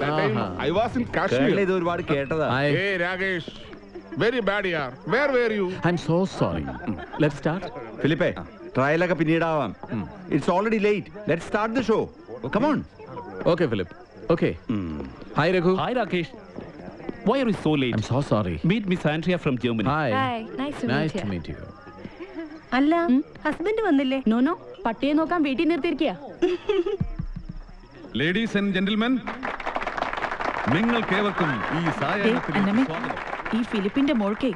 That time I was in Kashmir. ഇത് ഒരുപാട് കേട്ടതാ. Hey Rakesh, very bad yaar. Where were you? I'm so sorry. Let's start. ഫിലിപ്പേ, ട്രയലൊക്കെ പിന്നീടാവാം. It's already late. Let's start the show. Come on. Okay, Philip. Okay. Hi, Raghu. Hi, Rakesh. Why are you so late? I'm so sorry. Meet Miss Andrea from Germany. Hi. Hi. Nice to meet you. അല്ല, husband വന്നില്ലേ? No പട്ടിയെ നോക്കാൻ വീട്ടിൽ നിർത്തിയിരിക്കുക. Ladies and gentlemen, നിങ്ങൾക്കേവർക്കും ഈ സായാഹ്നത്തിലേക്ക് സ്വാഗതം. ഈ ഫിലിപ്പിന്റെ മോൾക്ക്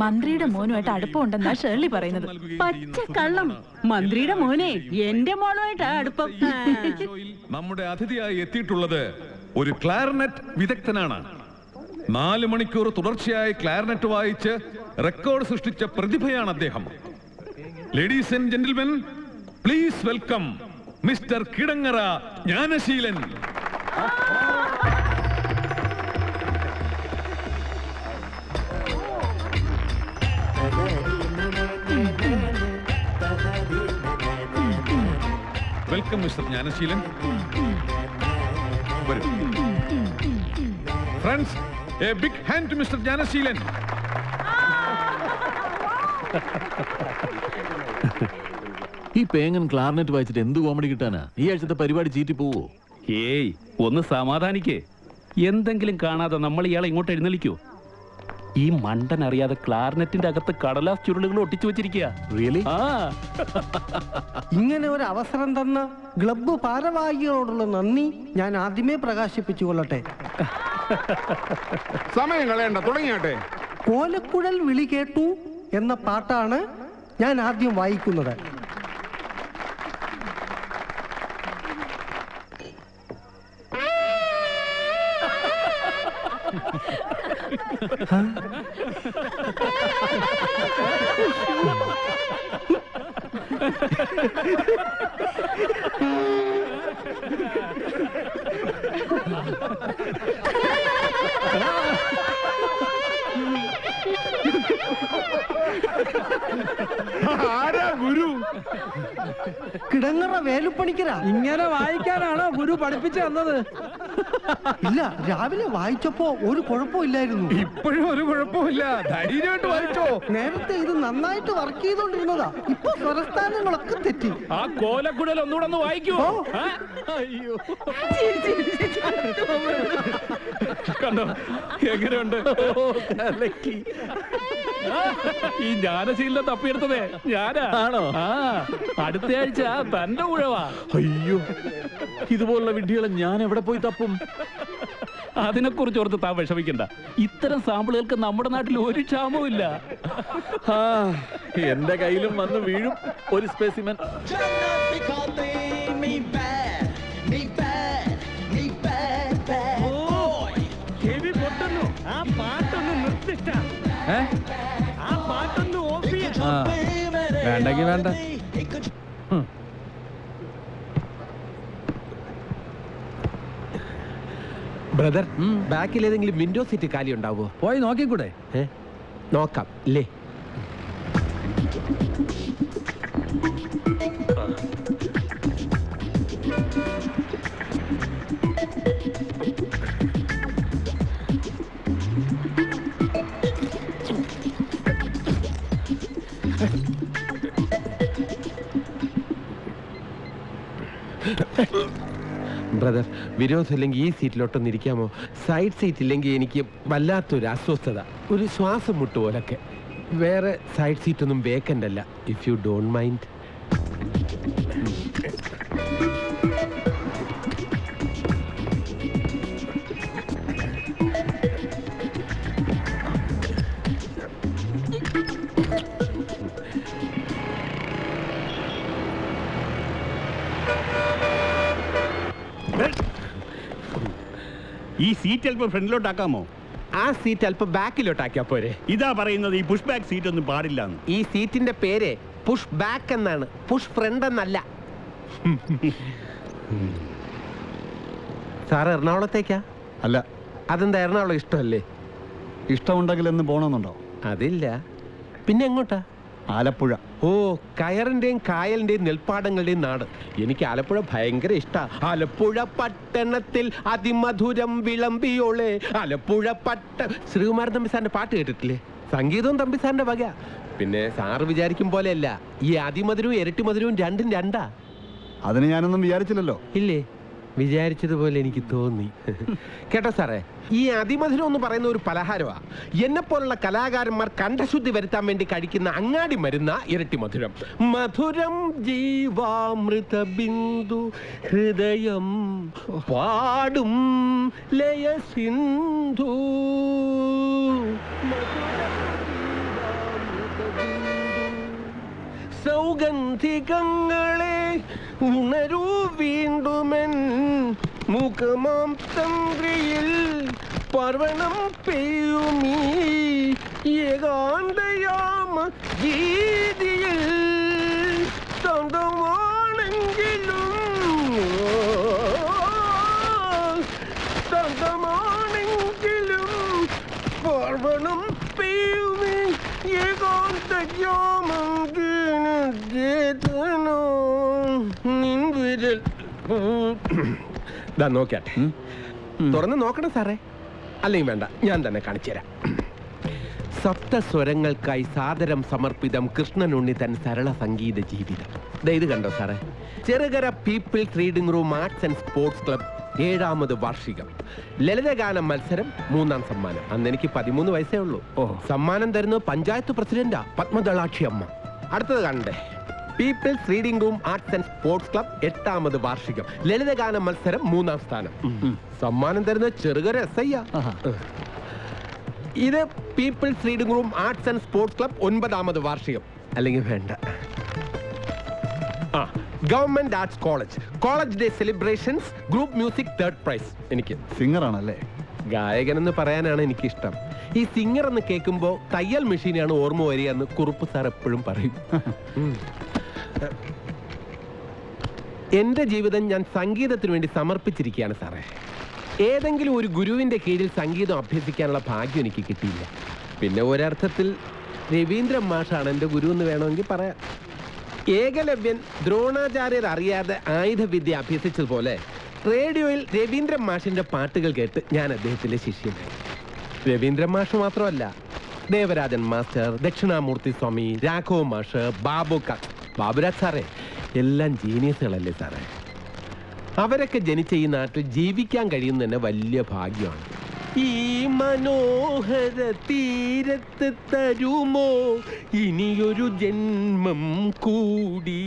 മന്ത്രിയുടെ മോനുമായിട്ട് അടുപ്പമുണ്ടെന്നാ ഷേർലി പറയുന്നത്. പച്ച കള്ളം. മന്ത്രിയുടെ മോനെ എന്റെ മോളുമായിട്ടാ അടുപ്പം. നമ്മുടെ അതിഥിയായി എത്തിയിട്ടുള്ളത് ഒരു ക്ലാർനെറ്റ് വിദഗ്ധനാണ്. 4 മണിക്കൂർ തുടർച്ചയായി ക്ലാർനെറ്റ് വായിച്ച് റെക്കോർഡ് സൃഷ്ടിച്ച പ്രതിഭയാണ് അദ്ദേഹം. Ladies and gentlemen, please welcome mister Kidangara Jnanaseelan. Welcome mister Jnanaseelan. വരൂ friends, a big hand to mister Jnanaseelan. ഈ പേങ്ങൻ ക്ലാർനെറ്റ് വായിച്ചിട്ട് എന്ത് കോമഡി കിട്ടാനാ? ഈ ആഴ്ചത്തെ പരിപാടി ചീറ്റി പോവോ? ഏയ്, ഒന്ന് സമാധാനിക്കേ. എന്തെങ്കിലും കാണാതെ നമ്മൾ ഇയാളെ ഇങ്ങോട്ട് എഴുന്നള്ളിക്കോ? ഈ മണ്ടൻ അറിയാതെ ക്ലാർനെറ്റിന്റെ അകത്ത് കടലാസ് ചുരുളുകൾ ഒട്ടിച്ചു വെച്ചിരിക്കുക. റിയലി? ഇങ്ങനെ ഒരു അവസരം തന്ന ക്ലബ്ബ് ഭാരവാഹികളോടുള്ള നന്ദി ഞാൻ ആദ്യമേ പ്രകാശിപ്പിച്ചു കൊള്ളട്ടെ. സമയം കളയണ്ട, തുടങ്ങിയാട്ടെ. കോലക്കുഴൽ വിളി കേട്ടു എന്ന പാട്ടാണ് ഞാൻ ആദ്യം വായിക്കുന്നത്. ആരാ ഗുരു? കിടങ്ങറ വേലുപ്പണിക്കരാ. ഇങ്ങനെ വായിക്കാനാണോ ഗുരു പഠിപ്പിച്ചു തന്നത്? ഇല്ല, രാവിലെ വായിച്ചപ്പോ ഒരു കുഴപ്പമില്ലായിരുന്നു. ഇപ്പോഴും ഒരു കുഴപ്പമില്ല, ധൈര്യമായിട്ട് വായിച്ചോ. നേരത്തെ ഇത് നന്നായിട്ട് വർക്ക് ചെയ്തോണ്ടിരുന്നതാ. ഇപ്പൊ സ്വരസ്ഥാനങ്ങളൊക്കെ തെറ്റി. ആ കോലക്കുടൽ ഒന്നുകൂടെ ഒന്ന് വായിക്കോ. അയ്യോ, കണ്ടോ എങ്ങനെയുണ്ട്? ഈ ജ്ഞാനശീലം തപ്പിയെടുത്തതേ ഞാനാ. ആണോ? അടുത്ത ആഴ്ച തന്റെ ഉഴവാ. അയ്യോ, ഇതുപോലുള്ള വിഡ്ഢികളെ ഞാൻ എവിടെ പോയി തപ്പും? അതിനെക്കുറിച്ച് ഓർത്ത് താൻ വിഷമിക്കണ്ട. ഇത്തരം സാമ്പിളുകൾക്ക് നമ്മുടെ നാട്ടിൽ ഒരു ക്ഷാമവും ഇല്ല. എന്റെ കയ്യിലും വന്ന് വീഴും ഒരു സ്പെസിമെൻ. ആ പാട്ടൊന്ന് നിർത്തിട്ട. ആ പാട്ടൊന്ന് ഓഫ് ചെയ്യാ. വേണ്ടെങ്കി വേണ്ട. ബ്രദർ, ബാക്കിൽ ഏതെങ്കിലും വിൻഡോ സീറ്റ് കാലി ഉണ്ടാവോ? പോയി നോക്കിക്കൂടെ? നോക്കാം അല്ലേ? ബ്രദർ, വിരോധമില്ലെങ്കിൽ ഈ സീറ്റിലോട്ടൊന്ന് ഇരിക്കാമോ? സൈഡ് സീറ്റ് ഇല്ലെങ്കിൽ എനിക്ക് വല്ലാത്തൊരു അസ്വസ്ഥത, ഒരു ശ്വാസം മുട്ട് പോലൊക്കെ. വേറെ സൈഡ് സീറ്റൊന്നും വേക്കൻ്റ് അല്ല, ഇഫ് യു ഡോണ്ട് മൈൻഡ്. ഈ സീറ്റ് അല്പം ഫ്രണ്ടിലോട്ടാക്കാമോ? ആ സീറ്റ് അല്പം ബാക്കിലോട്ടാക്കിയാ പോരെ? ഇതാ പറയുന്നത്, ഈ പുഷ് ബാക്ക് സീറ്റ് ഒന്നും പാടില്ല. ഈ സീറ്റിന്റെ പേര് പുഷ് ബാക്ക് എന്നാണ്, പുഷ് ഫ്രണ്ട് എന്നല്ല. സാർ എറണാകുളത്തേക്കാ? അല്ല. അതെന്താ, എറണാകുളം ഇഷ്ടമല്ലേ? ഇഷ്ടമുണ്ടെങ്കിൽ എന്ന് പോണമെന്നുണ്ടോ? അതില്ല, പിന്നെ എങ്ങോട്ടാ? ആലപ്പുഴ. ഓ, കയറിന്റെയും കായലിന്റെയും നെൽപ്പാടങ്ങളുടെയും നാട്. എനിക്ക് ആലപ്പുഴ ഭയങ്കര ഇഷ്ടാ. ആലപ്പുഴ പട്ടണത്തിൽ അതിമധുരം വിളമ്പിയോളെ. ആലപ്പുഴ ശ്രീകുമാരൻ തമ്പി സാറിന്റെ പാട്ട് കേട്ടിട്ടില്ലേ? സംഗീതവും തമ്പി സാറിന്റെ വക. പിന്നെ സാറ് വിചാരിക്കും പോലെയല്ല, ഈ അതിമധുരവും ഇരട്ടി മധുരവും രണ്ടും രണ്ടാ. അതിന് ഞാനൊന്നും വിചാരിച്ചില്ലല്ലോ. ഇല്ലേ? വിചാരിച്ചതുപോലെ എനിക്ക് തോന്നി. കേട്ടോ സാറേ, ഈ അതിമധുരം എന്ന് പറയുന്ന ഒരു പലഹാരമാ. എന്നെ പോലുള്ള കലാകാരന്മാർ കണ്ഠശുദ്ധി വരുത്താൻ വേണ്ടി കഴിക്കുന്ന അങ്ങാടി മരുന്ന ഇരട്ടി മധുരം. മധുരം ജീവാമൃത ബിന്ദു ഹൃദയം പാടും ലയ സിന്ധു. സൗഗന്ധികങ്ങളെ ഉണരൂ വീണ്ടുമെൻ മുഖമാം തന്ത്രിയിൽ പർവണം പെയ്യുമീ ഏകാന്തയാമ ഗീതിയിൽ. സ്വന്തമാണെങ്കിലും പർവണം പെയ്യുമീ ഏകാന്തയാമ നോക്കട്ടെ. തുറന്ന് നോക്കണം സാറേ. അല്ലെങ്കിൽ വേണ്ട, ഞാൻ തന്നെ കാണിച്ചു തരാം. സപ്തസ്വരങ്ങൾക്കായി സാദരം സമർപ്പിതം കൃഷ്ണനുണ്ണി തൻ സരള സംഗീത ജീവിതം. ഇത് കണ്ടോ സാറേ? Cherukara people's reading room arts and sports club 7ാമത് വാർഷികം. ലളിതഗാന മത്സരം 3ാം സമ്മാനം. അന്ന് എനിക്ക് 13 വയസ്സേ ഉള്ളൂ. സമ്മാനം തരുന്നത് പഞ്ചായത്ത് പ്രസിഡന്റാ, പത്മദളാക്ഷി അമ്മ. അടുത്തത് കണ്ടേ, people's reading room arts and sports club 8ാമത് വാർഷികം. ലളിതഗാന മത്സരം 3ാം സ്ഥാനം. സമ്മാനം തരുന്നത് ചെറുകര SI. ഇത് people's reading room arts and sports club 9ാമത് വാർഷികം. അല്ലെങ്കിൽ വേണ്ട, government arts college day celebrations group music 3rd prize. എനിക്ക് സിംഗറാണല്ലേ? ഗായകൻ എന്ന് പറയാനാണ് എനിക്കിഷ്ടം. ഈ സിംഗർ എന്ന് കേൾക്കുമ്പോ തയ്യൽ മെഷീനാണ് ഓർമ്മ വരിക എന്ന് കുറുപ്പ് സാർ എപ്പോഴും പറയും. എന്റെ ജീവിതം ഞാൻ സംഗീതത്തിന് വേണ്ടി സമർപ്പിച്ചിരിക്കുകയാണ് സാറേ. ഏതെങ്കിലും ഒരു ഗുരുവിന്റെ കീഴിൽ സംഗീതം അഭ്യസിക്കാനുള്ള ഭാഗ്യം എനിക്ക് കിട്ടിയില്ല. പിന്നെ ഒരർത്ഥത്തിൽ രവീന്ദ്രൻ മാഷാണ് എൻ്റെ ഗുരു എന്ന് വേണമെങ്കിൽ പറയാം. ഏകലവ്യൻ ദ്രോണാചാര്യർ അറിയാതെ ആയുധവിദ്യ അഭ്യസിച്ചതുപോലെ റേഡിയോയിൽ രവീന്ദ്രൻ മാഷിന്റെ പാട്ടുകൾ കേട്ട് ഞാൻ അദ്ദേഹത്തിന്റെ ശിഷ്യനായി. രവീന്ദ്രൻ മാഷ് മാത്രമല്ല, ദേവരാജൻ മാസ്റ്റർ, ദക്ഷിണാമൂർത്തി സ്വാമി, രാഘവ മാഷ്, ബാബുരാജ് സാറേ, എല്ലാം ജീനിയസുകളല്ലേ സാറേ? അവരൊക്കെ ജനിച്ച ഈ നാട്ടിൽ ജീവിക്കാൻ കഴിയുന്ന തന്നെ വലിയ ഭാഗ്യമാണ്. ഈ മനോഹര തീരത്ത് തരുമോ ഇനിയൊരു ജന്മം കൂടി,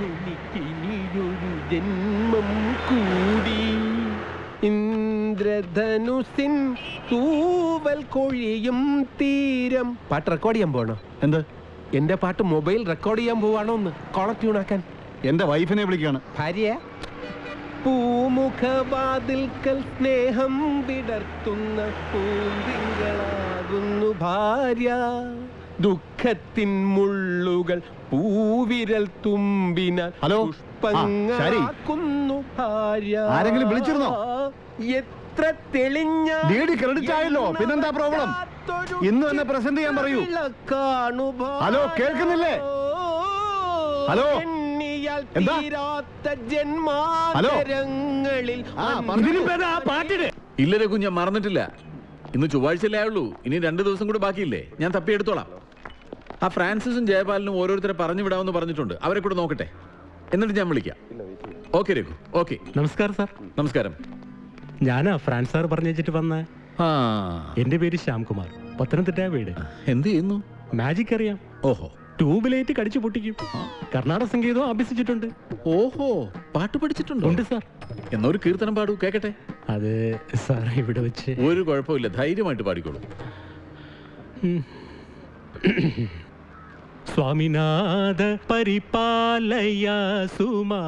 എനിക്കിനിയൊരു ജന്മം കൂടി. ഇന്ദ്രധനുസിൻ തൂവൽ കൊഴിയും തീരം. പാട്ട് റെക്കോർഡ് ചെയ്യാൻ പോകണോ? എന്ത്? എന്റെ പാട്ട് മൊബൈൽ റെക്കോർഡ് ചെയ്യാൻ പോവാണോ? ഒന്ന് കോളർ ട്യൂണാക്കാൻ. എന്റെ വൈഫിനെ വിളിക്കാണ്. ഭാര്യ? പൂമുഖവാതിൽക്കൽ സ്നേഹം വിടർത്തുന്ന പൂന്തിങ്കളാകുന്നു ഭാര്യ. ദുഃഖത്തിൻ മുള്ളുകൾ പൂവിരൽ തുമ്പിനാൽ പുഷ്പങ്ങളാക്കുന്നു ഭാര്യ. ആരെങ്കിലും വിളിച്ചിരുന്നോ? എത്ര തെളിഞ്ഞ ക്രെഡിറ്റ് ആയല്ലോ, പിന്നെന്താ പ്രോബ്ലം? ഇന്ന് തന്നെ പ്രസന്റ് ചെയ്യാൻ പറയൂ. ഹലോ, കേൾക്കുന്നില്ലേ? ഹലോ, എന്താ? ഇല്ല രഘു, ഞാൻ മറന്നിട്ടില്ല. ഇന്ന് ചൊവ്വാഴ്ചയല്ലേ ആയുള്ളൂ. ഇനി 2 ദിവസം കൂടെ ബാക്കിയില്ലേ? ഞാൻ തപ്പിയെടുത്തോളാം. ആ ഫ്രാൻസിസും ജയപാലിനും ഓരോരുത്തരെ പറഞ്ഞു വിടാമെന്ന് പറഞ്ഞിട്ടുണ്ട്. അവരെ കൂടെ നോക്കട്ടെ, എന്നിട്ട് ഞാൻ വിളിക്കാം. Okay Raghu, okay. നമസ്കാരം സാർ. നമസ്കാരം. ഞാനാ ഫ്രാൻസ് സാർ പറഞ്ഞു വെച്ചിട്ട് വന്ന. എന്റെ പേര് ശ്യാംകുമാർ, പത്തനംതിട്ട വീട്. എന്ത് ചെയ്യുന്നു? മാജിക് അറിയാം. ഓഹോ. ട്യൂബിലേറ്റ് കടിച്ചു പൊട്ടിക്കും. കർണാടക സംഗീതവും അഭ്യസിച്ചിട്ടുണ്ട്. ഓഹോ, പാട്ട് പഠിച്ചിട്ടുണ്ടോ? ഉണ്ട് സാർ. എന്നൊരു കീർത്തനം പാടൂ, കേക്കട്ടെ. അത് സാർ ഇവിടെ വെച്ച് ഒരു കുഴപ്പമില്ല, ധൈര്യമായിട്ട് പാടിക്കോളൂ. സ്വാമിനാഥ പരിപാലയ സുമാ,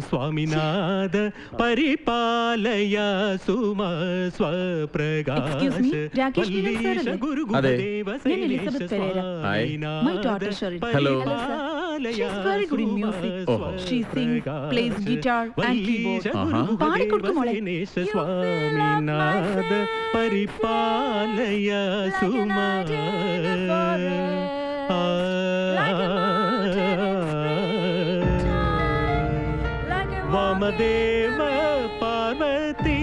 സ്വാമിനാഥ പരിപാലയ സുമാ, സ്വപ്രകാശ വല്ലീശ ഗുരു ഗുരുദേവ ശ്രീലേശ സ്വാമിനാഥ പരിപാലയ സ്വാമിനാഥ പരിപാലയ സുമാ. വാമദേവ പാർവതി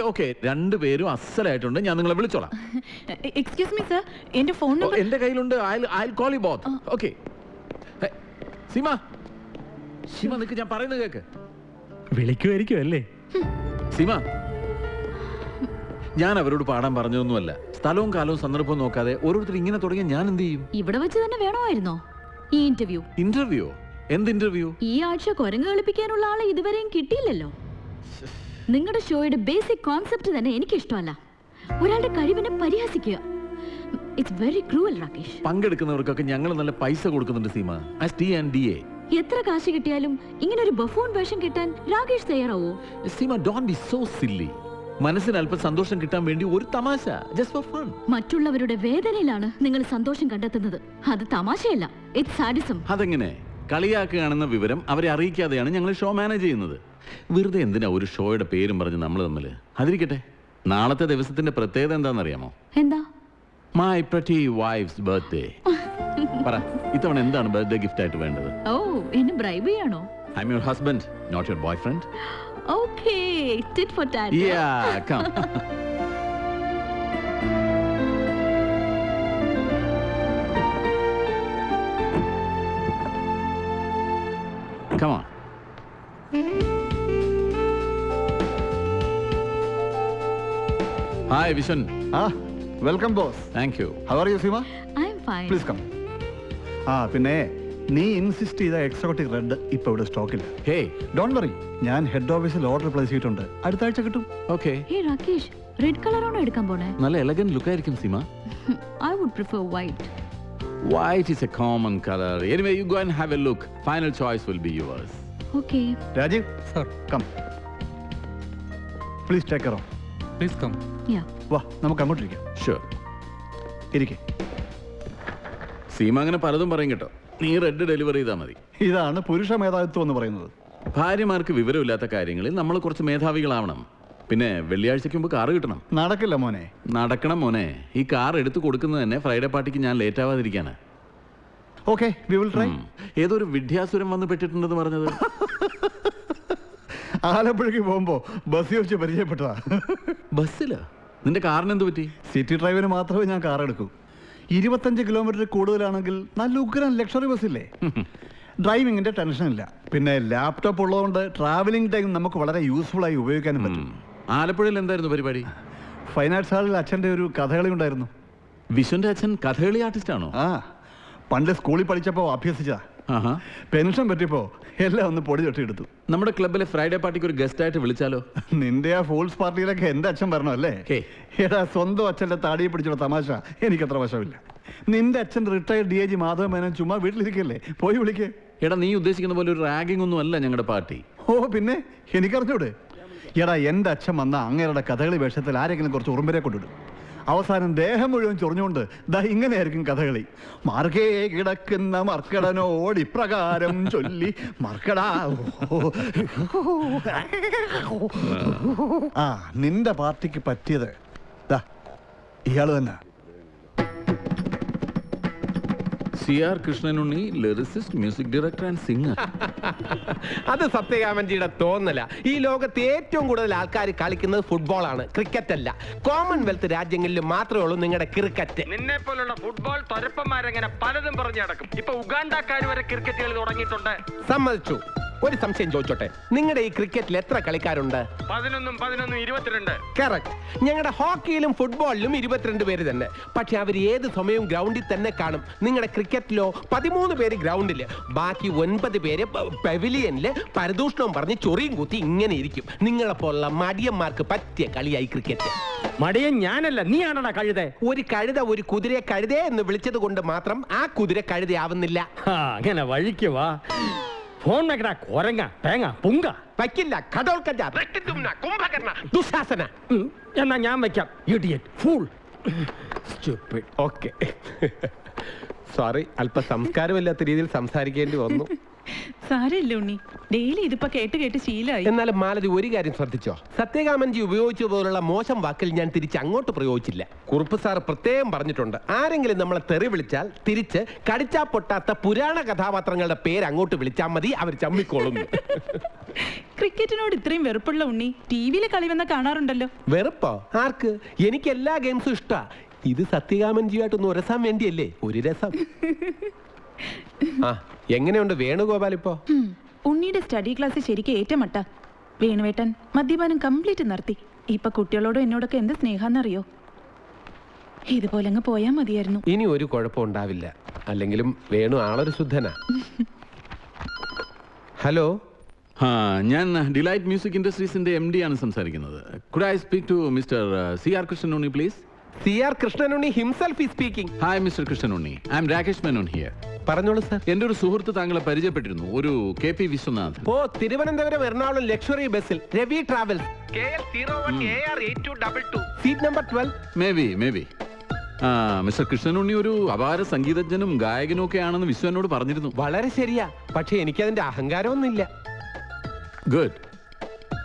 ഓക്കെ രണ്ടുപേരും അസലായിട്ടുണ്ട്. ഞാൻ നിങ്ങളെ വിളിച്ചോളാം. എക്സ്ക്യൂസ് മീ സർ, എന്റെ ഫോൺ നമ്പർ എന്റെ കയ്യിലുണ്ട്. I'll call you both. Okay. Seema നിക്ക്, ഞാൻ പറയുന്നത് കേക്ക്. വിളിക്കുമായിരിക്കും അല്ലേ? സീമ, ഞാൻ അവരോട് പാടാൻ പറഞ്ഞതൊന്നുമല്ല. സ്ഥലവും കാലവും സന്ദർഭവും നോക്കാതെ ഓരോരുത്തർ ഇങ്ങനെ തുടങ്ങിയ ഞാൻ എന്ത് ചെയ്യും? ഇവിടെ വെച്ച് തന്നെ വേണമായിരുന്നോ ഈ ഇന്റർവ്യൂ? ഇന്റർവ്യൂ? എന്ത് ഇന്റർവ്യൂ? ഈ ആഴ്ച കുരങ്ങ് കളിപ്പിക്കാനുള്ള ആളെ ഇതുവരെയും കിട്ടിയില്ലല്ലോ. നിങ്ങളുടെ ഷോയുടെ ബേസിക് കോൺസെപ്റ്റ് തന്നെ എനിക്ക് ഇഷ്ടമല്ല. ഒരാളുടെ കഴിവിനെ പരിഹസിക്കുക. It's very cruel Rakesh. പങ്കെടുക്കുന്നവർക്കൊക്കെ ഞങ്ങൾ നല്ല പൈസ കൊടുക്കുന്നുണ്ട് സീമ. as T&DA. എത്ര കാശ് കിട്ടിയാലും ഇങ്ങനെ ഒരു ബഫൂൺ വേഷം കിട്ടാൻ രാകേഷ് തയ്യാറാവോ? Seema, don't be so silly. മനസ്സിന് അല്പം സന്തോഷം കിട്ടാൻ വേണ്ടി ഒരു തമാശ, just for fun. മറ്റുള്ളവരുടെ വേദനയിലാണ് നിങ്ങൾ സന്തോഷം കണ്ടെത്തുന്നത്. അത് തമാശയല്ല, ഇറ്റ്സ് സാഡിസം. അതെങ്ങനെ? കളിയാക്കുകയാണെന്ന വിവരം അവരെ അറിയിക്കാതെയാണ് ഞങ്ങൾ ഷോ മാനേജ് ചെയ്യുന്നത്. വെറുതെ എന്തിനാ ഒരു ഷോയുടെ പേരും പറഞ്ഞ് നമ്മൾ തമ്മിൽ? അതിരിക്കട്ടെ, നാളത്തെ ദിവസത്തിന്റെ പ്രത്യേകത എന്താണെന്നറിയാമോ? എന്താ? My pretty wife's birthday. പറ, ഇത്തവണ എന്താണ് ബർത്ത്ഡേ ഗിഫ്റ്റ് ആയിട്ട് വേണ്ടത്? ഓ, എന്നെ ബ്രൈബ് ചെയ്യാണോ? I am your husband, not your boyfriend. Okay, tit for tat. Yeah, come. Come on. Hi, Vishan. Welcome boss. Thank you. How are you Seema? I'm fine. Please come. പിന്നെ നീ insist ചെയ്ത exotic red ഇപ്പൊ ഇവിടെ സ്റ്റോക്കില്ല. Hey. Don't worry, ഞാൻ head ഓഫീസിൽ order place ചെയ്തിട്ടുണ്ട്. അടുത്ത ആഴ്ച കിട്ടും. Okay. Hey Rakesh, red colour ആണോ എടുക്കാൻ പോണേ? നല്ല എലഗന്റ് ലുക്ക് ആയിരിക്കും Seema. I would prefer white. White is a common color. Anyway, you go and have a look. Final choice will be yours. Okay. Rajeev sir, come. Please take care of. Please come. Yeah. വാ, നമുക്ക് അങ്ങോട്ടിരിക്കാം. Sure. ഇരിക്കെ. സീമ അങ്ങനെ പലതും പറയും കേട്ടോ. നീ red delivery ചെയ്താൽ മതി. ഇതാണ് പുരുഷ മേധാവിത്വം എന്ന് പറയുന്നത്. ഭാര്യമാർക്ക് വിവരമില്ലാത്ത കാര്യങ്ങളിൽ നമ്മൾ കുറച്ച് മേധാവികളാവണം. പിന്നെ വെള്ളിയാഴ്ചയ്ക്ക് മുമ്പ് കാറ് കിട്ടണം. നടക്കില്ല മോനെ. നടക്കണം മോനെ. ഈ കാർ എടുത്തു കൊടുക്കുന്നത് തന്നെ ഫ്രൈഡേ പാർട്ടിക്ക് ഞാൻ ലേറ്റ് ആവാതിരിക്കാനാ. Okay, we will try. ഏതൊരു വിദ്യാസുരം വന്ന് പെട്ടിട്ടുണ്ടെന്ന് പറഞ്ഞത്? ആലപ്പുഴയ്ക്ക് പോകുമ്പോ ബസ് വെച്ച് പരിചയപ്പെട്ടതാ. ബസ്സില്? നിന്റെ കാറിന് എന്ത് പറ്റി? സിറ്റി ഡ്രൈവിന് മാത്രമേ ഞാൻ കാർ എടുക്കൂ. 25 കിലോമീറ്റർ കൂടുതലാണെങ്കിൽ നല്ല ഉഗ്രൻ ലക്ഷറി ബസ്സില്ലേ. ഡ്രൈവിങ്ങിന്റെ ടെൻഷൻ ഇല്ല. പിന്നെ ലാപ്ടോപ്പ് ഉള്ളതുകൊണ്ട് ട്രാവലിംഗ് ടൈം നമുക്ക് വളരെ യൂസ്ഫുൾ ആയി ഉപയോഗിക്കാനും പറ്റും. ആലപ്പുഴയിൽ എന്തായിരുന്നു പരിപാടി? ഫൈൻ ആർട്സ് ഹാളിൽ അച്ഛൻ്റെ ഒരു കഥകളി ഉണ്ടായിരുന്നു. വിശ്വന്റെ അച്ഛൻ കഥകളി ആർട്ടിസ്റ്റ് ആണോ? പണ്ട് സ്കൂളിൽ പഠിച്ചപ്പോ അഭ്യസിച്ചതാ. പെൻഷൻ പറ്റിയപ്പോ എല്ലാം ഒന്ന് പൊടി തൊട്ടിയെടുത്തു. നമ്മുടെ ക്ലബിലെ ഫ്രൈഡേ പാർട്ടിക്ക് ഒരു ഗസ്റ്റ് ആയിട്ട് വിളിച്ചാലോ? നിന്റെ ആ ഫോൾസ് പാർട്ടിയിലൊക്കെ എന്റെ അച്ഛൻ വരണം അല്ലേ? എടാ, സ്വന്തം അച്ഛൻ്റെ താടിയെ പിടിച്ചുള്ള തമാശ എനിക്കത്ര വശമില്ല. നിന്റെ അച്ഛൻ റിട്ടയർഡ് DIG മാധവ മേനോൻ ചുമ്മാ വീട്ടിലിരിക്കല്ലേ, പോയി വിളിക്കേ. എടാ, നീ ഉദ്ദേശിക്കുന്ന പോലെ ഒരു റാഗിംഗ് ഒന്നും അല്ല ഞങ്ങളുടെ പാർട്ടി. ഓ പിന്നെ എനിക്കറിഞ്ഞൂടെ? എടാ, എൻ്റെ അച്ഛൻ വന്ന അങ്ങേരുടെ കഥകളി വേഷത്തിൽ ആരെങ്കിലും കുറച്ച് ഉറുമ്പരെ കൊണ്ടിടും. അവസാനം ദേഹം മുഴുവൻ ചൊറിഞ്ഞുകൊണ്ട് ദാ ഇങ്ങനെയായിരിക്കും കഥകളി. മാർക്കേ കിടക്കുന്ന മർക്കടനോട് ഇപ്രകാരം ചൊല്ലി മർക്കടാ. നിന്റെ പാർട്ടിക്ക് പറ്റിയത് ദാ ഇയാള് തന്നെ. CR Krishnanunni, lyricist, music director and singer. അത് സത്യകാമൻജിയുടെ തോന്നല. ഈ ലോകത്ത് ഏറ്റവും കൂടുതൽ ആൾക്കാർ കളിക്കുന്നത് ഫുട്ബോളാണ്, ക്രിക്കറ്റ് അല്ല. കോമൺവെൽത്ത് രാജ്യങ്ങളിൽ മാത്രമേ ഉള്ളൂ നിങ്ങളുടെ ക്രിക്കറ്റ്. നിന്നെ പോലുള്ള ഫുട്ബോൾ തൊരപ്പന്മാരെങ്ങനെ പലതും പറഞ്ഞു നടക്കും. ഇപ്പൊ ഉഗാണ്ടക്കാർ വരെ ക്രിക്കറ്റ് കളി തുടങ്ങിയിട്ടുണ്ട്. സമ്മതിച്ചു. ഒരു സംശയം ചോദിച്ചോട്ടെ, നിങ്ങളുടെ ഈ ക്രിക്കറ്റിൽ എത്ര കളിക്കാരുണ്ട്? 11 22. കറക്റ്റ്. ഞങ്ങളുടെ ഹോക്കിയിലും ഫുട്ബോളിലും 22 പേര് തന്നെ. പക്ഷെ അവർ ഏത് സമയവും ഗ്രൗണ്ടിൽ തന്നെ കാണും. നിങ്ങളുടെ ക്രിക്കറ്റിലോ 13 പേര് ഗ്രൗണ്ടില്, ബാക്കി 9 പേര് പെവിലിയനില് പരദൂഷണവും പറഞ്ഞ് ചൊറിയും കൂത്തി ഇങ്ങനെ ഇരിക്കും. നിങ്ങളെപ്പോലുള്ള മടിയന്മാർക്ക് പറ്റിയ കളിയായി ക്രിക്കറ്റ്. മടിയൻ ഞാനല്ല, നീ ആണടാ കഴുത. ഒരു കഴുത ഒരു കുതിരയെ കഴുതേ എന്ന് വിളിച്ചത് കൊണ്ട് മാത്രം ആ കുതിര കഴുതയാവുന്നില്ല. അങ്ങനെ വഴിക്ക് വാ. ഫോൺ വെക്കടാ കൊരങ്ങ തേങ്ങ പുങ്ക. വയ്ക്കില്ല. കടോൽക്കജ കുംഭകർണ ദുശാസന. എന്നാ ഞാൻ വെക്കാം. Idiot fool stupid. Okay, sorry, അല്പ സംസ്കാരമില്ലാത്ത രീതിയിൽ സംസാരിക്കേണ്ടി വന്നു. സാരമില്ല ഉണ്ണി. ഡെയിലി ഇതിപ്പോ കേട്ട് കേട്ട് ശീലമായി. എന്നാലും മാലതി ഒരു കാര്യം ശ്രദ്ധിച്ചോ, സത്യകാമൻജി ഉപയോഗിച്ച പോലുള്ള മോശം വാക്കിൽ ഞാൻ തിരിച്ച് അങ്ങോട്ട് പ്രയോഗിച്ചില്ല. കുറുപ്പ് സാർ പ്രത്യേകം പറഞ്ഞിട്ടുണ്ട്, ആരെങ്കിലും നമ്മളെ തെറി വിളിച്ചാൽ തിരിച്ച് കടിച്ചാ പൊട്ടാത്ത പുരാണ കഥാപാത്രങ്ങളുടെ പേര് അങ്ങോട്ട് വിളിച്ചാൽ മതി, അവർ ചമ്മിക്കോളുന്നു. ക്രിക്കറ്റിനോട് ഇത്രയും വെറുപ്പുള്ള ഉണ്ണി ടിവിയിലെ കളി വന്ന കാണാറുണ്ടല്ലോ. വെറുപ്പോ? ആർക്ക്? എനിക്ക് എല്ലാ ഗെയിംസും ഇഷ്ടാ. ഇത് സത്യകാമൻജിയായിട്ടൊന്ന് ഉരസാൻ വേണ്ടിയല്ലേ ഒരു രസം. ആ, എങ്ങനെയുണ്ട് വേണുഗോപാൽ ഇപ്പോ? ഉണ്ണിയുടെ സ്റ്റഡി ക്ലാസ് ശരിക്കും ഏറ്റമട്ട. വേണുവേട്ടൻ മദ്യപാനം കംപ്ലീറ്റ് നിർത്തി. ഇപ്പൊ കുട്ടികളോടും എന്നോടൊക്കെ എന്ത് സ്നേഹാന്നറിയോ. ഇതുപോലെ അങ്ങ് പോയാ മതിയായിരുന്നു. ഇനി ഒരു കുഴപ്പം ഉണ്ടാവില്ല. അല്ലെങ്കിലും വേണു ആളൊരു ശുദ്ധനാ. ഹലോ, ഞാൻ ഡിലൈറ്റ് മ്യൂസിക് ഇൻഡസ്ട്രീസിന്റെ MD ആണ് സംസാരിക്കുന്നത്. Could I speak to Mr. C.R. Krishnanunni, please? C.R. Krishnanunni himself is speaking. Hi, Mr. Krishnanunni. I am Rakesh Menon here. പറഞ്ഞോളൂ സർ. എന്റെ ഒരു സുഹൃത്ത് താങ്കളെ പരിചയപ്പെട്ടിരുന്നു, ഒരു KP വിശ്വനാഥ്. ഓ, തിരുവനന്തപുരം എറണാകുളം ലക്ഷറി ബസ്സിൽ Ravi travels KL01AR8222 seat number 12. May be. Mister Krishnanunni ഒരു അപാര സംഗീതജ്ഞനും ഗായകനും ഒക്കെ ആണെന്ന് വിശ്വ എന്നോട് പറഞ്ഞിരുന്നു. വളരെ ശരിയാ, പക്ഷെ എനിക്കതിന്റെ അഹങ്കാരമൊന്നുമില്ല. ഗുഡ്.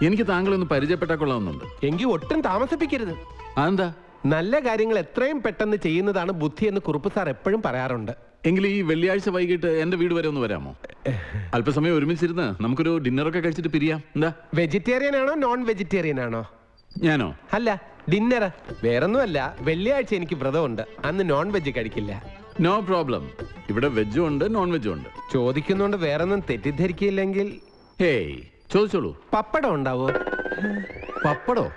എനിക്ക് താങ്കളെ ഒന്ന് പരിചയപ്പെട്ടാൽ കൊള്ളാവുന്നുണ്ട്. എങ്കിൽ ഒട്ടും താമസിപ്പിക്കരുത്. അതെന്താ? നല്ല കാര്യങ്ങൾ എത്രയും പെട്ടെന്ന് ചെയ്യുന്നതാണ് ബുദ്ധി എന്ന് കുറുപ്പ് സാർ എപ്പോഴും പറയാറുണ്ട്. എങ്കിൽ ഈ വെള്ളിയാഴ്ച വൈകിട്ട് എന്റെ വീട് വരെ ഒന്ന് വരാമോ? അല്പസമയം ഒരുമിച്ചിരുന്ന് നമുക്കൊരു ഡിന്നറൊക്കെ കഴിച്ചിട്ട് പിരിയാം. എന്താ? വെജിറ്റേറിയൻ ആണോ നോൺ വെജിറ്റേറിയൻ ആണോ? ഞാനോ? അല്ല, ഡിന്നർ. വേറൊന്നുമല്ല, വെള്ളിയാഴ്ച എനിക്ക് വ്രതമുണ്ട്, അന്ന് നോൺ വെജ് കഴിക്കില്ല. No problem. ഇവിടെ വെജും ഉണ്ട് നോൺ വെജും ഉണ്ട്. ചോദിക്കുന്നോണ്ട് വേറൊന്നും തെറ്റിദ്ധരിക്കില്ലെങ്കിൽ. ഹേയ്, ചോദിച്ചോളൂ. പപ്പടം ഉണ്ടാവോ? പപ്പടോ?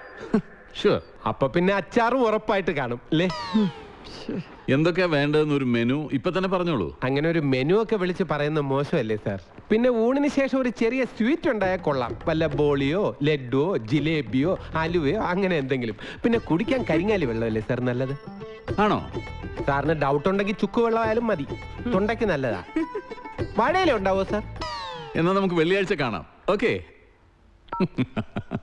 ഷുവർ. അപ്പൊ പിന്നെ അച്ചാറും ഉറപ്പായിട്ട് കാണും അല്ലേ? എന്തൊക്കെയാ വേണ്ടതെന്ന് ഒരു മെനു ഇപ്പൊ തന്നെ പറഞ്ഞോളൂ. അങ്ങനെ ഒരു മെനു ഒക്കെ വിളിച്ച് പറയുന്ന മോശമല്ലേ സാർ? പിന്നെ ഊണിന് ശേഷം ഒരു ചെറിയ സ്വീറ്റ് ഉണ്ടായാൽ കൊള്ളാം. വല്ല ബോളിയോ ലഡുവോ ജിലേബിയോ അലുവയോ അങ്ങനെ എന്തെങ്കിലും. പിന്നെ കുടിക്കാൻ കരിങ്ങാലി വെള്ളമല്ലേ സാർ നല്ലത്? ആണോ? സാറിന് ഡൗട്ട് ഉണ്ടെങ്കിൽ ചുക്ക് വെള്ളമായാലും മതി, തൊണ്ടയ്ക്ക് നല്ലതാ. വാഴയില ഉണ്ടാവോ സാർ? എന്നാ നമുക്ക് വെള്ളിയാഴ്ച കാണാം. ഓക്കെ.